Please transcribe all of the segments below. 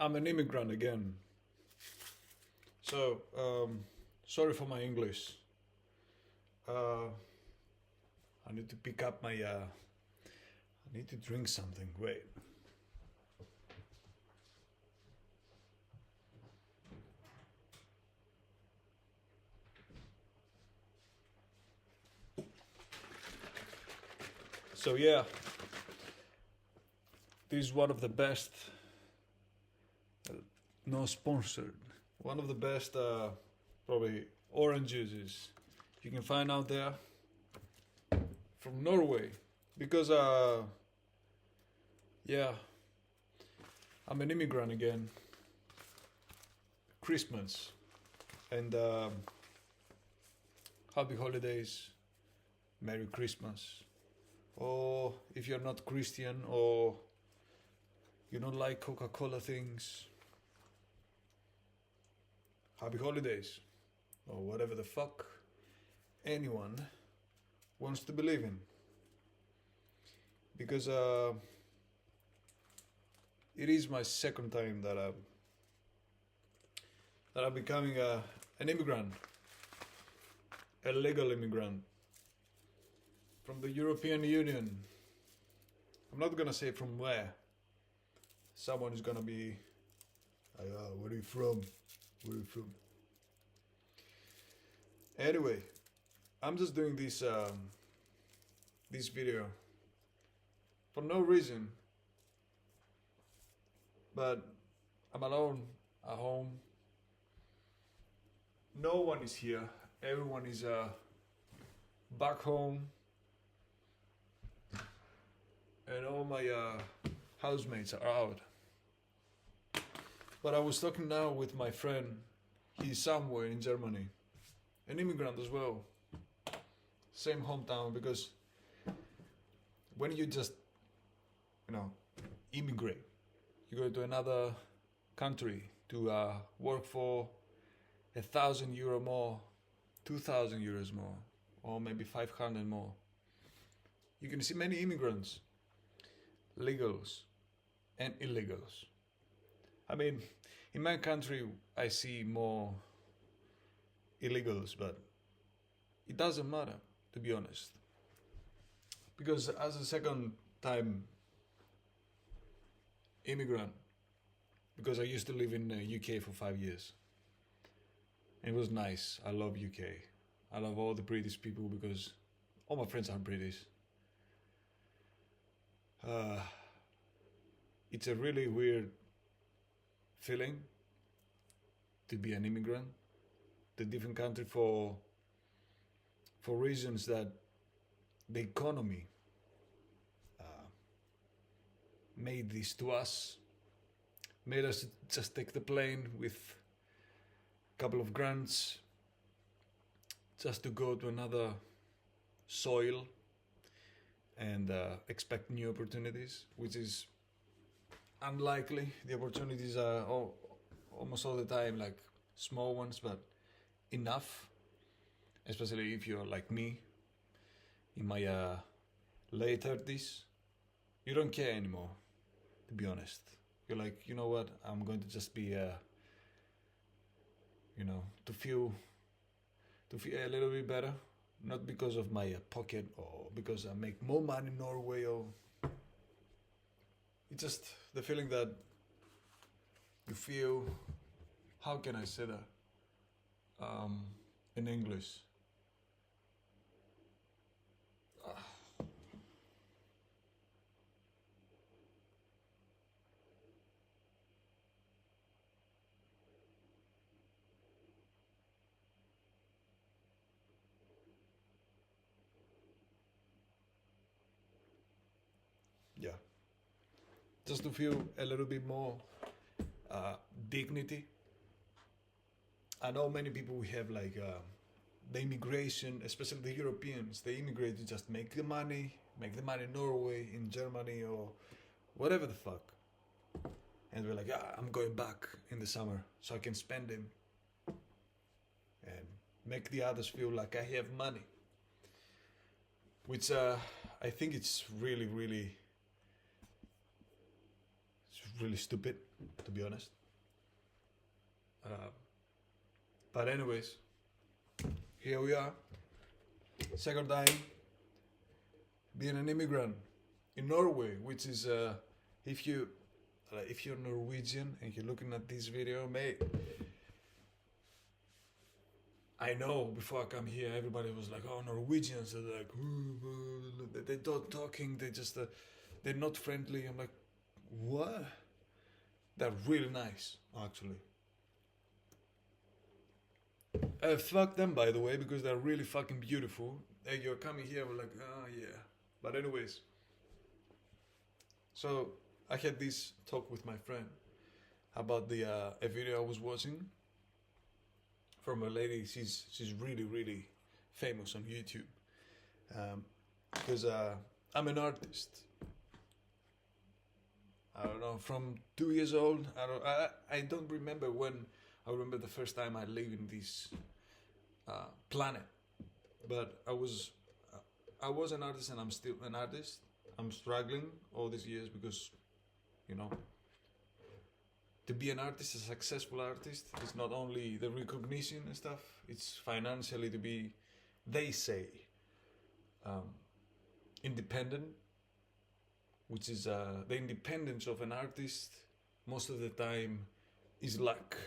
I'm an immigrant again. So, sorry for my English. I need to pick up my. I need to drink something. Wait. So, yeah, this is one of the best. No sponsored. One of the best, probably orange juices you can find out there from Norway, because yeah, I'm an immigrant again. Christmas and happy holidays, Merry Christmas. Or if you're not Christian or you don't like Coca-Cola things, happy holidays, or whatever the fuck anyone wants to believe in. Because it is my second time that I'm becoming an immigrant, a legal immigrant from the European Union. I'm not gonna say from where. Someone is gonna be, where are you from? Where are you from? Anyway, I'm just doing this this video for no reason, but I'm alone at home. No one is here. Everyone is back home, and all my housemates are out. But I was talking now with my friend. He's somewhere in Germany, an immigrant as well. Same hometown, because when you just, immigrate, you go to another country to work for €1,000 more, €2,000 more, or maybe 500 more. You can see many immigrants, legals and illegals. I mean, in my country, I see more illegals, but it doesn't matter, to be honest. Because as a second time immigrant, because I used to live in the UK for 5 years. It was nice. I love UK. I love all the British people because all my friends are British. It's a really weird feeling to be an immigrant to a different country for reasons that the economy made this to us, made us just take the plane with a couple of grants just to go to another soil and expect new opportunities, which is unlikely. The opportunities are almost all the time like small ones, but enough, especially if you're like me in my late 30s. You don't care anymore, to be honest. You're like, you know what, I'm going to just be to feel a little bit better, not because of my pocket or because I make more money in Norway, or it's just the feeling that you feel, how can I say that in English? Yeah, just to feel a little bit more dignity. I know many people we have like the immigration, especially the Europeans, they immigrate to just make the money in Norway, in Germany, or whatever the fuck. And we're like, I'm going back in the summer so I can spend them and make the others feel like I have money. Which I think it's really really stupid, to be honest. But anyways, here we are, second time being an immigrant in Norway, which is if you're Norwegian and you're looking at this video, mate, I know before I come here, everybody was like, "Oh, Norwegians are like, they're not talking, they just, they're not friendly." I'm like, what? They're really nice, actually. Fuck them, by the way, because they're really fucking beautiful. And you're coming here, we're like, oh yeah. But anyways, so I had this talk with my friend about a video I was watching from a lady. She's really famous on YouTube, because I'm an artist. I don't know, from 2 years old. I don't remember when. I remember the first time I lived in this planet, but I was an artist, and I'm still an artist. I'm struggling all these years because, you know, to be an artist, a successful artist, is not only the recognition and stuff, it's financially to be, they say, independent, which is the independence of an artist most of the time is luck.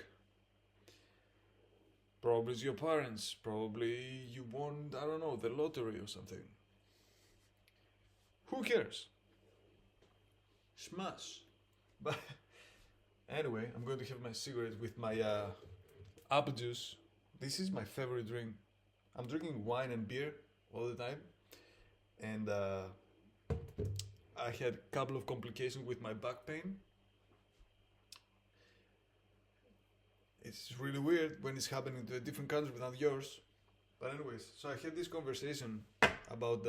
Probably it's your parents, probably you won, I don't know, the lottery or something. Who cares? Smash. But anyway, I'm going to have my cigarette with my apple juice. This is my favorite drink. I'm drinking wine and beer all the time, and I had a couple of complications with my back pain. It's really weird when it's happening to a different country without yours. But anyways, so I had this conversation about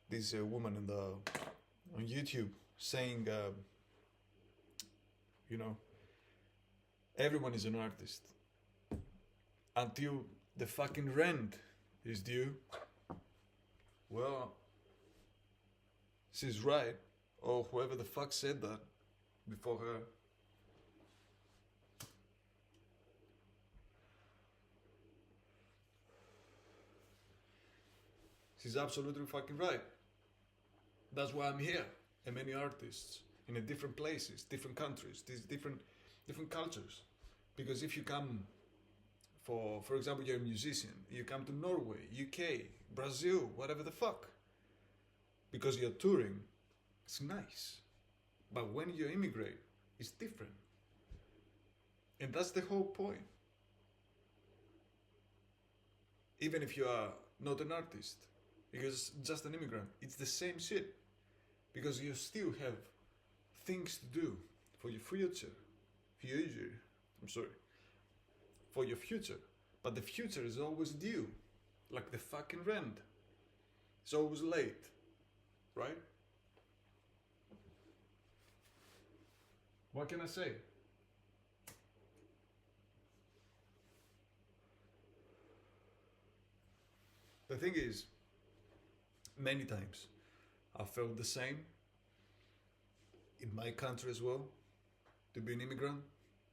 this woman on YouTube saying, you know, everyone is an artist until the fucking rent is due. Well, she's right, or whoever the fuck said that before her. She's absolutely fucking right. That's why I'm here. And many artists in different places, different countries, these different cultures. Because if you come, for example, you're a musician, you come to Norway, UK, Brazil, whatever the fuck, because you're touring, it's nice. But when you immigrate, it's different. And that's the whole point. Even if you are not an artist, because just an immigrant, it's the same shit. Because you still have things to do for your future. For your future. But the future is always due. Like the fucking rent. It's always late. Right? What can I say? The thing is, many times I felt the same in my country as well, to be an immigrant.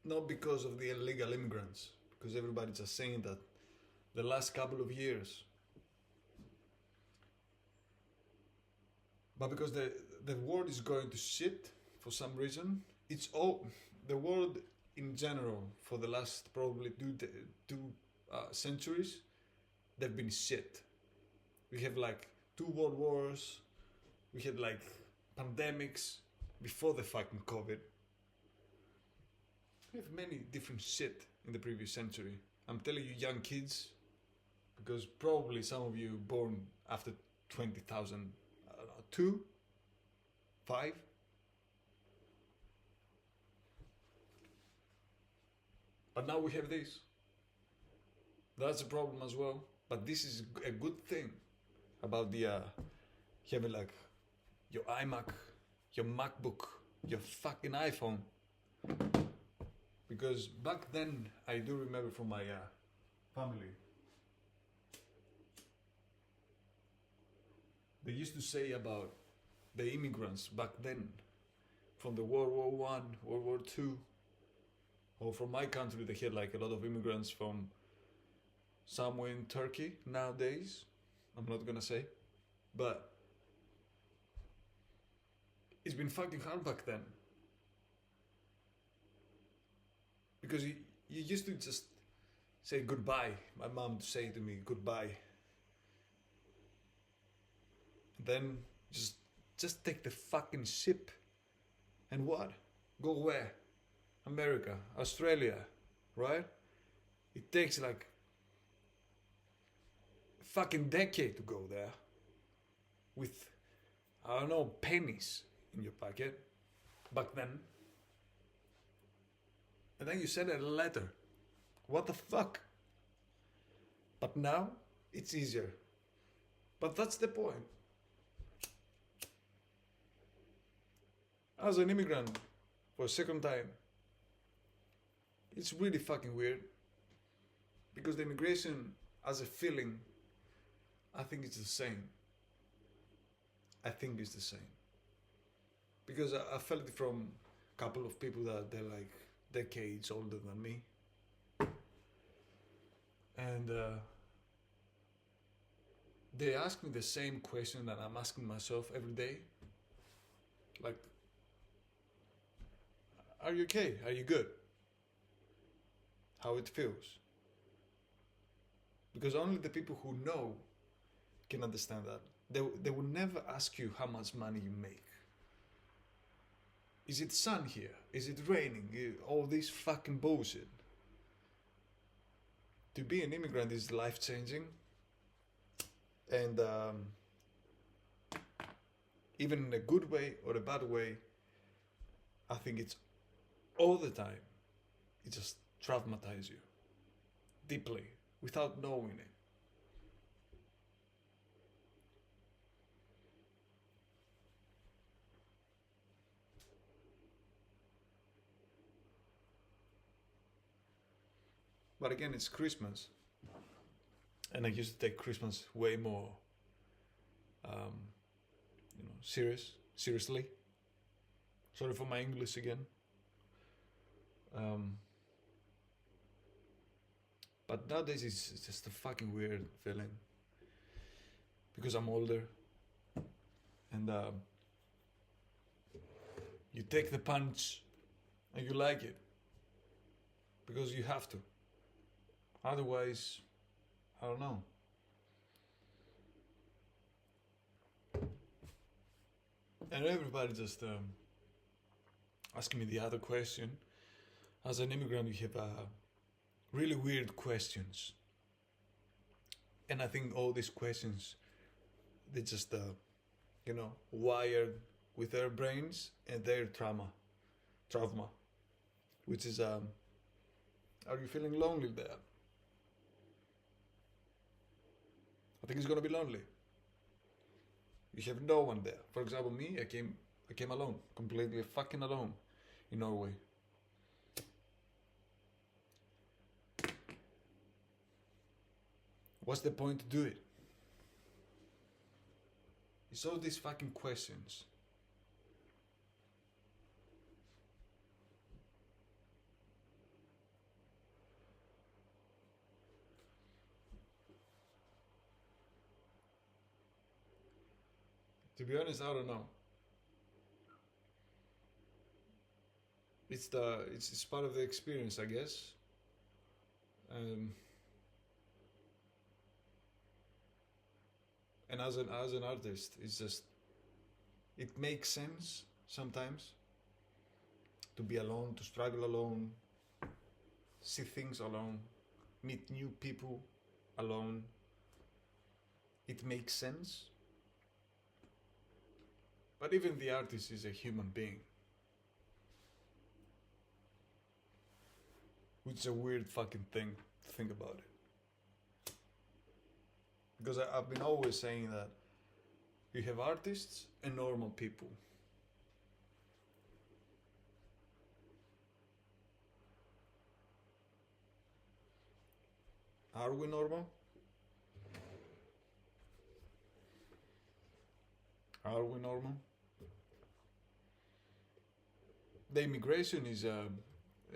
Not because of the illegal immigrants, because everybody's just saying that the last couple of years, but because the world is going to shit for some reason. It's all the world in general for the last probably two centuries. They've been shit. We have like 2 world wars. We had like pandemics before the fucking COVID. We have many different shit in the previous century. I'm telling you, young kids, because probably some of you born after 20,000, 2, 5. But now we have this. That's a problem as well. But this is a good thing about the having like your iMac, your MacBook, your fucking iPhone. Because back then, I do remember from my family, they used to say about the immigrants back then, from the World War One, World War Two, or from my country, they had like a lot of immigrants from somewhere in Turkey nowadays. I'm not gonna say, but it's been fucking hard back then. Because you used to just say goodbye. My mom would say to me goodbye. Then just take the fucking ship. And what? Go where? America, Australia, right? It takes like a fucking decade to go there. With, I don't know, pennies in your pocket. Back then. And then you send a letter. What the fuck? But now, it's easier. But that's the point. As an immigrant, for a second time, it's really fucking weird. Because the immigration, as a feeling, I think it's the same. I think it's the same. Because I felt it from a couple of people that they're like decades older than me. And they ask me the same question that I'm asking myself every day. Like, are you okay? Are you good? How it feels. Because only the people who know can understand that. They will never ask you how much money you make. Is it sun here? Is it raining? All this fucking bullshit. To be an immigrant is life-changing. And even in a good way or a bad way, I think it's all the time. It just traumatizes you deeply without knowing it. But again, it's Christmas, and I used to take Christmas way more, seriously. Sorry for my English again. But nowadays it's just a fucking weird feeling because I'm older, and you take the punch and you like it because you have to. Otherwise, I don't know. And everybody just asking me the other question. As an immigrant, you have really weird questions. And I think all these questions, they just, wired with their brains and their trauma, which is, are you feeling lonely there? I think it's gonna be lonely. You have no one there. For example, me, I came alone, completely fucking alone in Norway. What's the point to do it? It's all these fucking questions. To be honest, I don't know. It's part of the experience, I guess. And as an artist, it makes sense sometimes to be alone, to struggle alone, see things alone, meet new people alone. It makes sense. But even the artist is a human being. Which is a weird fucking thing to think about it. Because I've been always saying that you have artists and normal people. Are we normal? Are we normal? the immigration is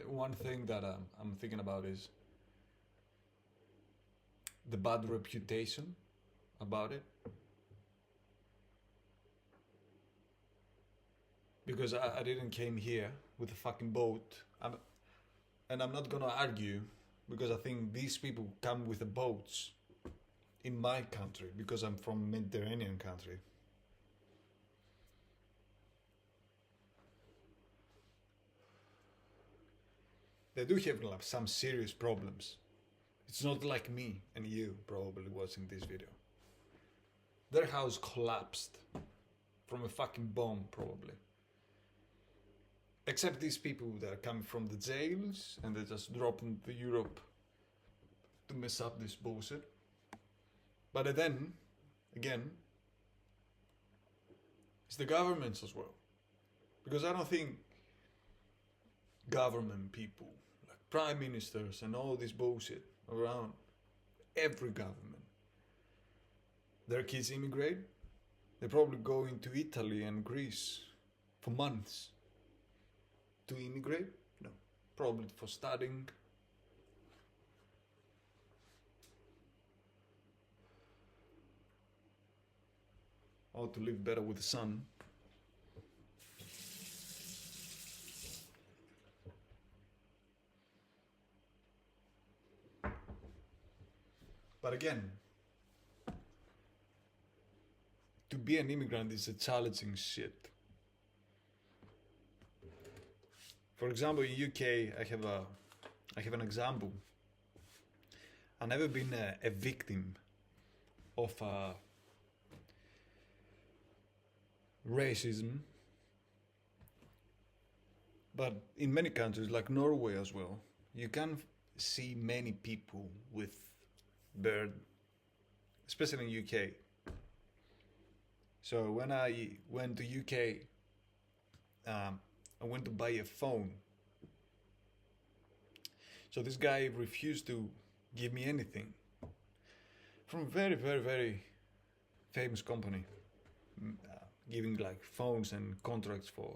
one thing that I'm thinking about is the bad reputation about it. Because I didn't came here with a fucking boat. And I'm not gonna argue because I think these people come with the boats in my country because I'm from Mediterranean country. They do have like some serious problems. It's not like me and you probably watching this video. Their house collapsed from a fucking bomb probably. Except these people that are coming from the jails and they just drop into Europe to mess up this bullshit. But then, again, it's the governments as well. Because I don't think government people, like prime ministers and all this bullshit around every government, their kids immigrate, they probably go into Italy and Greece for months. To immigrate? No. Probably for studying. Or to live better with the sun. But again, to be an immigrant is a challenging shit. For example, in UK, I have an example. I've never been a victim of racism, but in many countries, like Norway as well, you can see many people with beard, especially in UK. So when I went to UK, I went to buy a phone. So this guy refused to give me anything from a very, very, very famous company, giving like phones and contracts for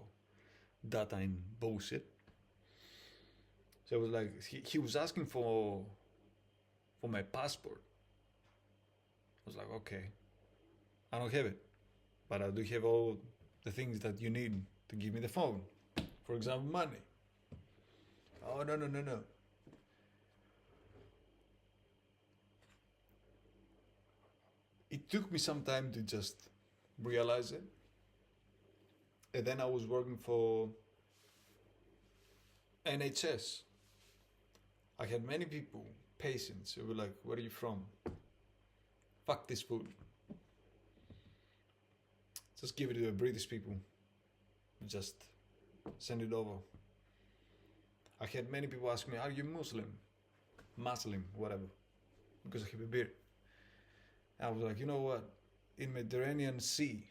data and bullshit. So it was like he was asking for my passport. I was like, okay, I don't have it, but I do have all the things that you need to give me the phone. For example, money. Oh, no. It took me some time to just realize it. And then I was working for NHS. I had many people, patients, who were like, where are you from? Fuck this food. Just give it to the British people. Just send it over. I had many people ask me, are you Muslim? Whatever. Because I have a beard. I was like, you know what? In Mediterranean Sea,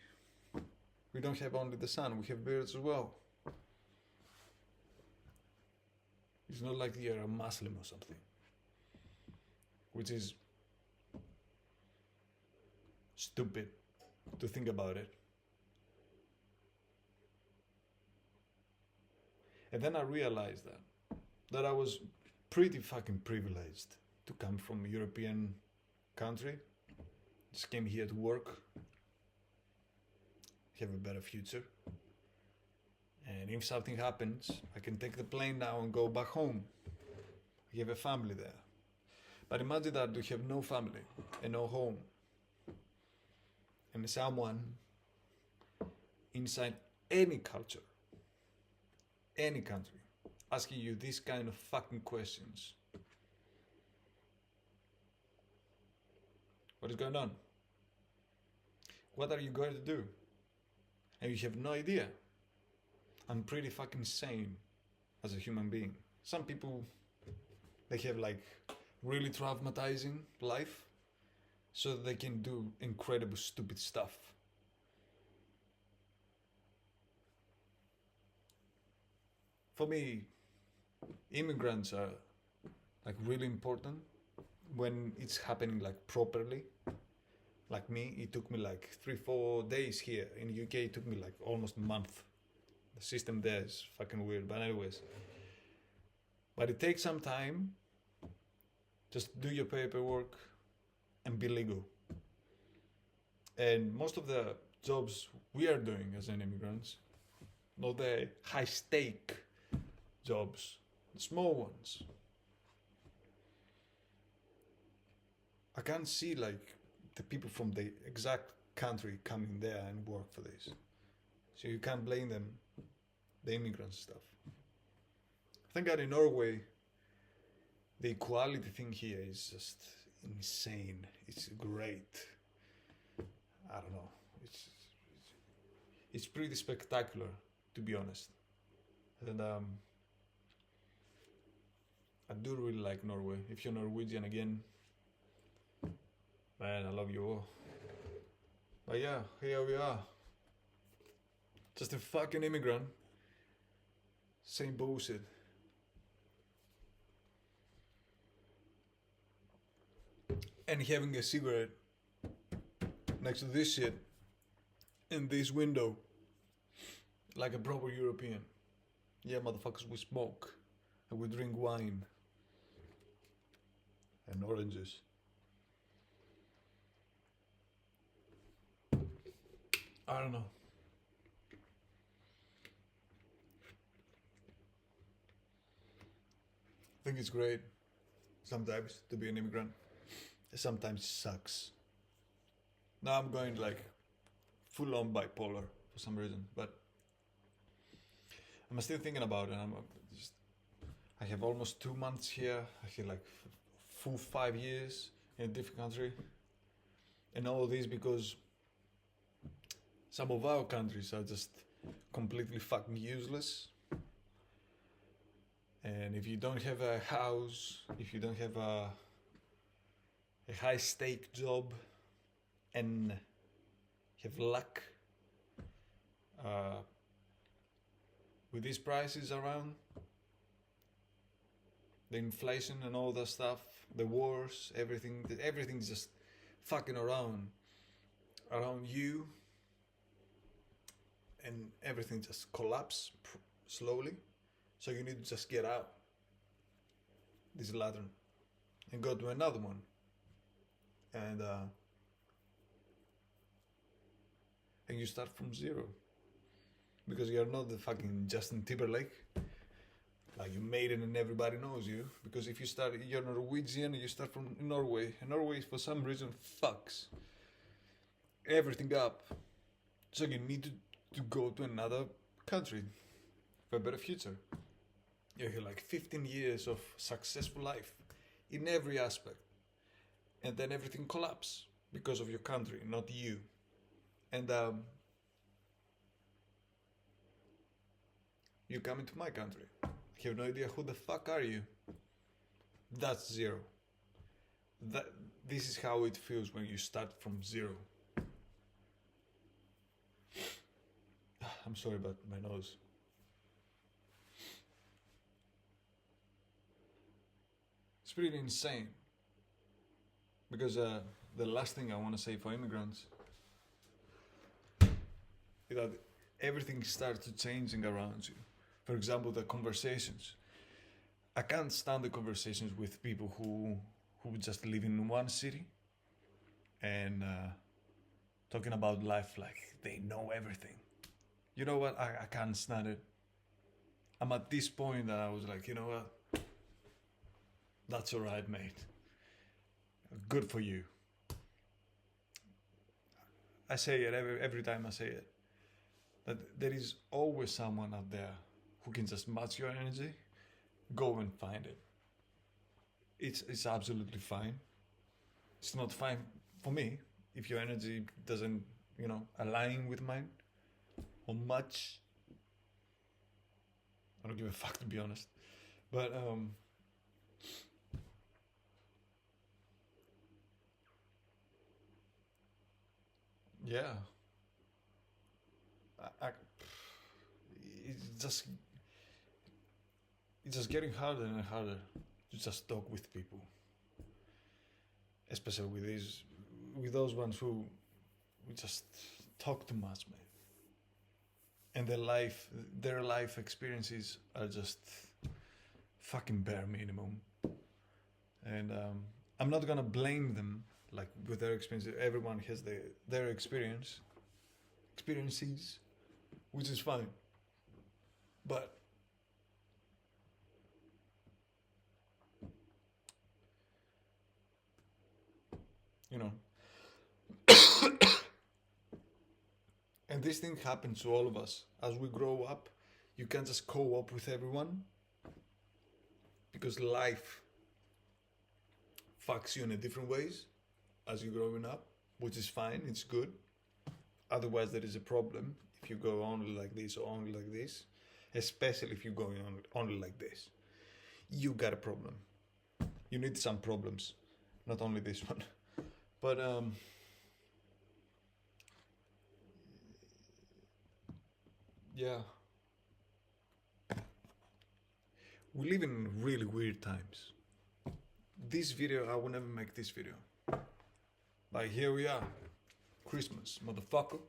we don't have only the sun, we have beards as well. It's not like you're a Muslim or something. Which is stupid to think about it. And then I realized that I was pretty fucking privileged to come from a European country. Just came here to work, have a better future. And if something happens, I can take the plane now and go back home. I have a family there. But imagine that you have no family and no home. And someone inside any culture, any country, asking you these kind of fucking questions. What is going on? What are you going to do? And you have no idea. I'm pretty fucking sane as a human being. Some people, they have like really traumatizing life so they can do incredible stupid stuff. For me, immigrants are like really important when it's happening like properly. Like me, it took me like 3-4 days here. In the UK, it took me like almost a month The system there is fucking weird. But anyways, but it takes some time. Just do your paperwork and be legal. And most of the jobs we are doing as an immigrants, not the high stake jobs, the small ones. I can't see like the people from the exact country coming there and work for this. So you can't blame them, the immigrant stuff. I think that in Norway, the equality thing here is just insane. It's great. I don't know. It's pretty spectacular, to be honest. And I do really like Norway. If you're Norwegian again, man, I love you all. But yeah, here we are. Just a fucking immigrant. Same bullshit. And having a cigarette next to this shit in this window like a proper European. Yeah, motherfuckers, we smoke and we drink wine and oranges. I don't know. I think it's great sometimes to be an immigrant. Sometimes it sucks. Now I'm going like full on bipolar for some reason, but I'm still thinking about it. I have almost 2 months here. I feel like full 5 years in a different country, and all this because some of our countries are just completely fucking useless. And if you don't have a house, if you don't have a high stake job and have luck with these prices around, the inflation and all that stuff, the wars, everything's just fucking around you, and everything just collapse slowly. So you need to just get out this ladder and go to another one. And you start from zero. Because you're not the fucking Justin Timberlake. Like you made it and everybody knows you. Because if you're Norwegian and you start from Norway. And Norway for some reason fucks everything up. So you need to go to another country for a better future. You have like 15 years of successful life in every aspect. And then everything collapses because of your country, not you. And you come into my country. You have no idea who the fuck are you. That's zero. This is how it feels when you start from zero. I'm sorry about my nose. It's pretty insane. Because the last thing I want to say for immigrants is that everything starts changing around you. For example, the conversations. I can't stand the conversations with people who just live in one city and talking about life like they know everything. You know what? I can't stand it. I'm at this point that I was like, you know what? That's alright, mate. Good for you. I say it every time I say it. That there is always someone out there who can just match your energy. Go and find it. It's absolutely fine. It's not fine for me if your energy doesn't, align with mine or much. I don't give a fuck, to be honest. But yeah, it's just getting harder and harder to just talk with people, especially with those ones who just talk too much, man. and their life experiences are just fucking bare minimum. And I'm not gonna blame them, like, with their experience. Everyone has their experiences, which is fine. But you know, and this thing happens to all of us as we grow up. You can't just co-op with everyone, because life fucks you in a different ways as you're growing up, which is fine, it's good. Otherwise there is a problem if you go only like this or only like this, especially if you're going on only like this. You got a problem. You need some problems, not only this one. But yeah, we live in really weird times. This video, I will never make this video. Like, here we are. Christmas, motherfucker.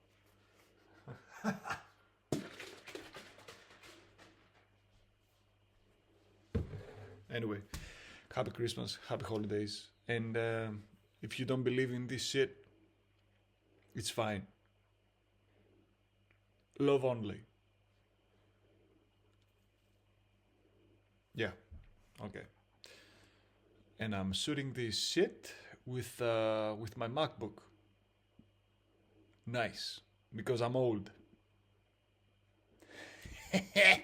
Anyway, happy Christmas, happy holidays. And if you don't believe in this shit, it's fine. Love only. Yeah, okay. And I'm shooting this shit with my MacBook. Nice, because I'm old.